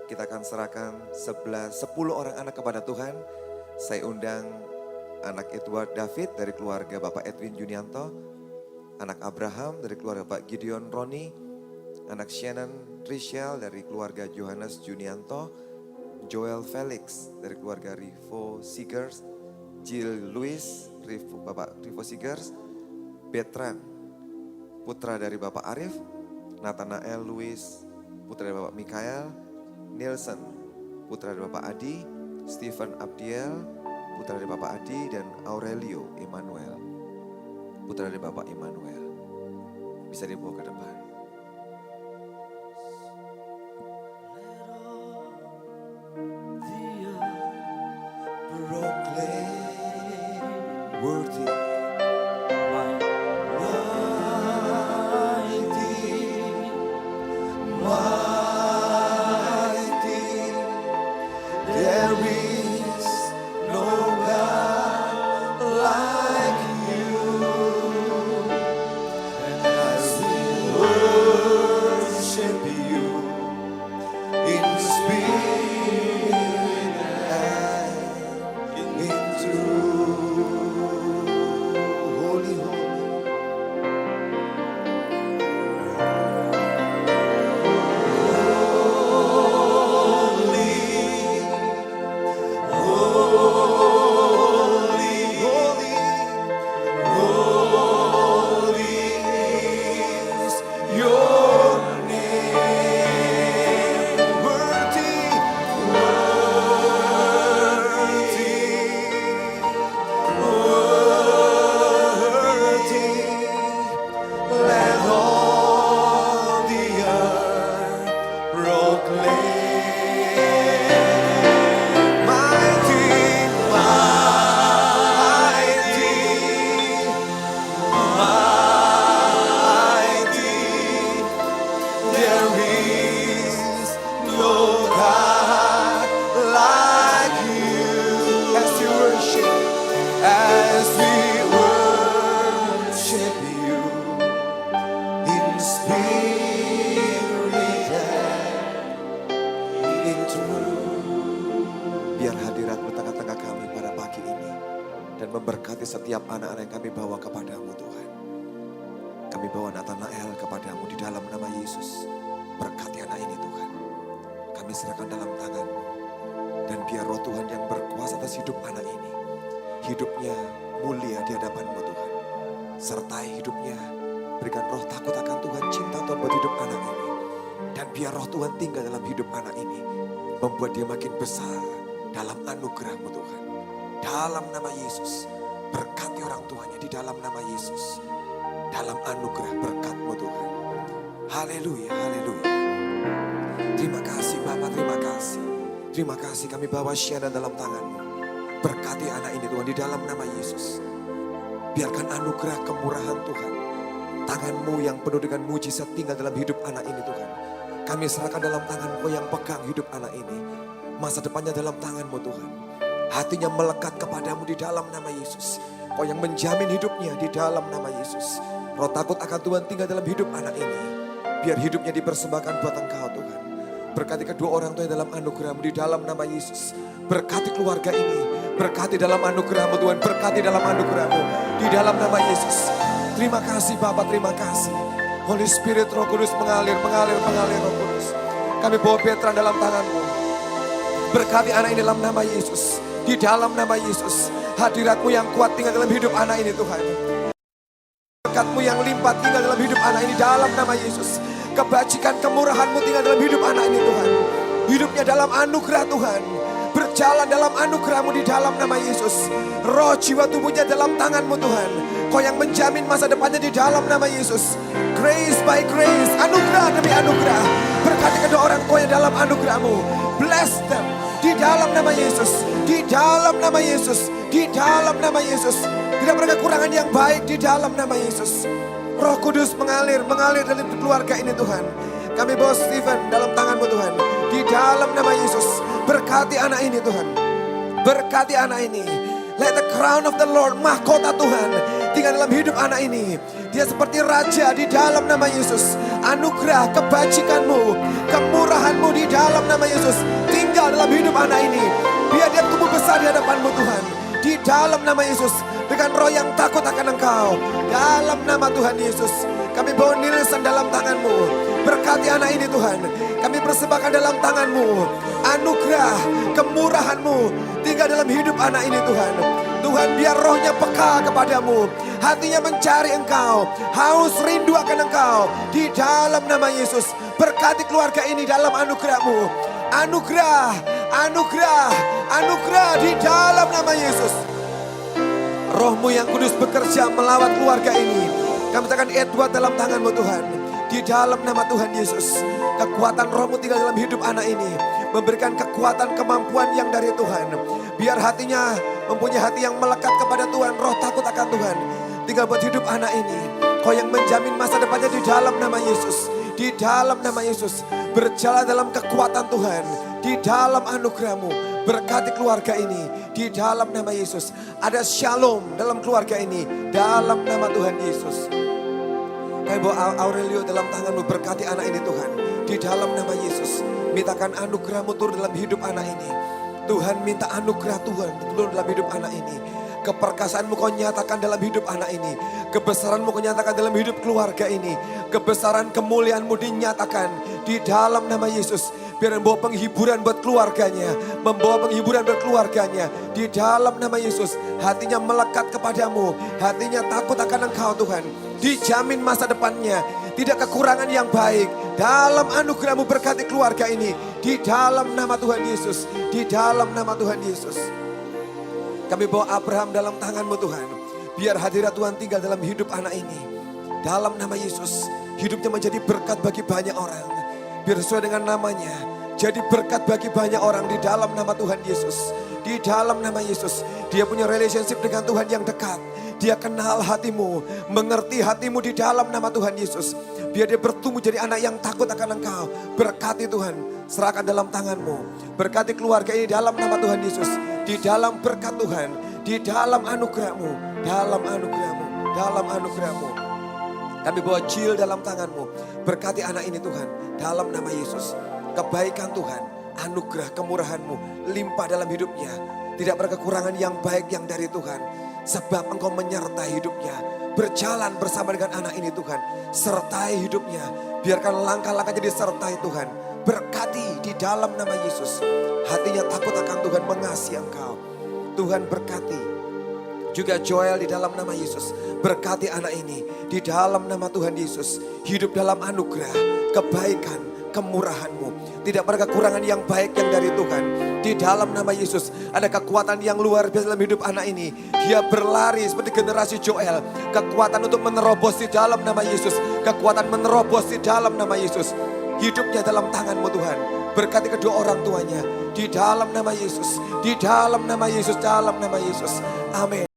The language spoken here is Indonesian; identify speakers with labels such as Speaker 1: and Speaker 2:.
Speaker 1: Kita akan serahkan 10 orang anak kepada Tuhan. Saya undang anak Edward David dari keluarga Bapak Edwin Junianto. Anak Abraham dari keluarga Bapak Gideon Roni. Anak Shannon Rishel dari keluarga Johannes Junianto. Joel Felix dari keluarga Rivo Sigers. Jill Louis, Bapak Rivo Sigers. Betran, putra dari Bapak Arif. Nathanael Louis, putra dari Bapak Mikael. Nielsen, putra dari Bapak Adi. Stephen Abdiel, putra dari Bapak Adi. Dan Aurelio Emmanuel, putra dari Bapak Emmanuel. Bisa dibawa ke depan. Worthy, mighty, there is no God like you, and as we worship you in spirit and in truth. Holy, holy, holy, holy, holy is your name. Worthy, worthy, let all the earth proclaim. Mighty, mighty, mighty, there is no God like you. As we worship you in spirit and in truth. Biar hadirat-Mu tengah-tengah kami pada pagi ini dan memberkati setiap anak-anak yang kami bawa kepadamu Tuhan. Kami bawa Nathanael kepadamu di dalam nama Yesus. Berkati anak ini Tuhan. Kami serahkan dalam tangan-Mu. Dan biar roh Tuhan yang berkuasa atas hidup anak ini. Hidupnya mulia di hadapan-Mu Tuhan. Sertai hidupnya. Berikan roh takut akan Tuhan, cinta Tuhan buat hidup anak ini. Dan biar roh Tuhan tinggal dalam hidup anak ini. Membuat dia makin besar dalam anugerah-Mu Tuhan. Dalam nama Yesus. Berkati orang tuanya di dalam nama Yesus. Dalam anugerah berkat-Mu Tuhan. Haleluya, haleluya. Terima kasih Bapak, terima kasih. Terima kasih kami bawa Shannon dalam tangan-Mu. Berkati anak ini Tuhan di dalam nama Yesus. Biarkan anugerah kemurahan Tuhan. Tangan-Mu yang penuh dengan mujizat tinggal dalam hidup anak ini Tuhan. Kami serahkan dalam tangan-Mu yang pegang hidup anak ini. Masa depannya dalam tangan-Mu Tuhan. Hatinya melekat kepadamu di dalam nama Yesus. Kau yang menjamin hidupnya di dalam nama Yesus. Roh takut akan Tuhan tinggal dalam hidup anak ini. Biar hidupnya dipersembahkan buat Engkau Tuhan. Berkati kedua orang tua dalam anugerah-Mu di dalam nama Yesus. Berkati keluarga ini. Berkati dalam anugerah-Mu Tuhan. Berkati dalam anugerah-Mu di dalam nama Yesus. Terima kasih Bapak, terima kasih. Holy Spirit, Roh Kudus mengalir Roh Kudus. Kami bawa Betran dalam tangan-Mu. Berkati anak ini dalam nama Yesus. Di dalam nama Yesus. Hadirat-Mu yang kuat tinggal dalam hidup anak ini Tuhan. Berkat-Mu yang limpah tinggal dalam hidup anak ini dalam nama Yesus. Kebajikan kemurahan-Mu tinggal dalam hidup anak ini Tuhan. Hidupnya dalam anugerah Tuhan. Berjalan dalam anugerah-Mu di dalam nama Yesus. Roh jiwa tubuhnya dalam tangan-Mu Tuhan. Kau yang menjamin masa depannya di dalam nama Yesus. Grace by grace, anugerah demi anugerah. Berkati kedua orang tuanya dalam anugerah-Mu. Bless them di dalam nama Yesus. Di dalam nama Yesus. Di dalam nama Yesus. Tidak ada kekurangan yang baik di dalam nama Yesus. Roh Kudus mengalir dalam keluarga ini Tuhan. Kami bawa Stephen dalam tangan-Mu Tuhan. Di dalam nama Yesus. Berkati anak ini Tuhan. Berkati anak ini. Let the crown of the Lord, mahkota Tuhan tinggal dalam hidup anak ini. Dia seperti raja di dalam nama Yesus. Anugerah, kebajikan-Mu, kemurahan-Mu di dalam nama Yesus tinggal dalam hidup anak ini. Biar dia tumbuh besar di hadapan-Mu Tuhan. Di dalam nama Yesus, dengan roh yang takut akan Engkau. Dalam nama Tuhan Yesus, kami bawa Nilsen dalam tangan-Mu. Berkati anak ini Tuhan. Kami persembahkan dalam tangan-Mu. Anugerah, kemurahan-Mu tinggal dalam hidup anak ini Tuhan. Tuhan, biar rohnya peka kepadamu, hatinya mencari Engkau, haus rindu akan Engkau. Di dalam nama Yesus, berkati keluarga ini dalam anugerah-Mu. Anugerah, anugerah, anugerah di dalam nama Yesus. Roh-Mu yang kudus bekerja melawat keluarga ini. Kami tekan Edward dalam tangan-Mu Tuhan. Di dalam nama Tuhan Yesus, kekuatan Roh-Mu tinggal dalam hidup anak ini, memberikan kekuatan kemampuan yang dari Tuhan. Biar hatinya mempunyai hati yang melekat kepada Tuhan, roh takut akan Tuhan. Tinggal buat hidup anak ini. Kau yang menjamin masa depannya di dalam nama Yesus. Di dalam nama Yesus, berjalan dalam kekuatan Tuhan. Di dalam anugerah-Mu, berkati keluarga ini. Di dalam nama Yesus, ada shalom dalam keluarga ini. Dalam nama Tuhan Yesus. Kami bawa Aurelio dalam tangan-Mu, berkati anak ini Tuhan. Di dalam nama Yesus, mintakan anugerah-Mu turun dalam hidup anak ini. Tuhan, minta anugerah Tuhan turun dalam hidup anak ini. Keperkasaan-Mu Kau nyatakan dalam hidup anak ini. Kebesaran-Mu Kau nyatakan dalam hidup keluarga ini. Kebesaran kemuliaan-Mu dinyatakan di dalam nama Yesus. Biar membawa penghiburan buat keluarganya. Membawa penghiburan buat keluarganya. Di dalam nama Yesus, hatinya melekat kepadamu. Hatinya takut akan Engkau Tuhan. Dijamin masa depannya. Tidak kekurangan yang baik. Dalam anugerah-Mu berkati keluarga ini. Di dalam nama Tuhan Yesus. Di dalam nama Tuhan Yesus. Kami bawa Abraham dalam tangan-Mu Tuhan. Biar hadirat Tuhan tinggal dalam hidup anak ini. Dalam nama Yesus, hidupnya menjadi berkat bagi banyak orang. Biar sesuai dengan namanya, jadi berkat bagi banyak orang di dalam nama Tuhan Yesus. Di dalam nama Yesus, dia punya relationship dengan Tuhan yang dekat. Dia kenal hatimu, mengerti hatimu di dalam nama Tuhan Yesus. Biar dia bertumbuh jadi anak yang takut akan Engkau. Berkati Tuhan, serahkan dalam tangan-Mu. Berkati keluarga ini dalam nama Tuhan Yesus. Di dalam berkat Tuhan, di dalam anugerah-Mu, dalam anugerah-Mu, dalam anugerah-Mu. Kami bawa Jill dalam tangan-Mu. Berkati anak ini Tuhan, dalam nama Yesus. Kebaikan Tuhan, anugerah kemurahan-Mu limpah dalam hidupnya. Tidak berkekurangan yang baik yang dari Tuhan. Sebab Engkau menyertai hidupnya. Berjalan bersama dengan anak ini Tuhan. Sertai hidupnya. Biarkan langkah-langkahnya disertai Tuhan. Berkati di dalam nama Yesus. Hatinya takut akan Tuhan, mengasihi Engkau. Tuhan berkati juga Joel di dalam nama Yesus. Berkati anak ini di dalam nama Tuhan Yesus. Hidup dalam anugerah, kebaikan, kemurahan-Mu. Tidak ada kekurangan yang baik yang dari Tuhan. Di dalam nama Yesus ada kekuatan yang luar biasa dalam hidup anak ini. Dia berlari seperti generasi Joel. Kekuatan untuk menerobos di dalam nama Yesus. Kekuatan menerobos di dalam nama Yesus. Hidupnya dalam tangan-Mu Tuhan. Berkati kedua orang tuanya. Di dalam nama Yesus. Di dalam nama Yesus. Dalam nama Yesus. Amin.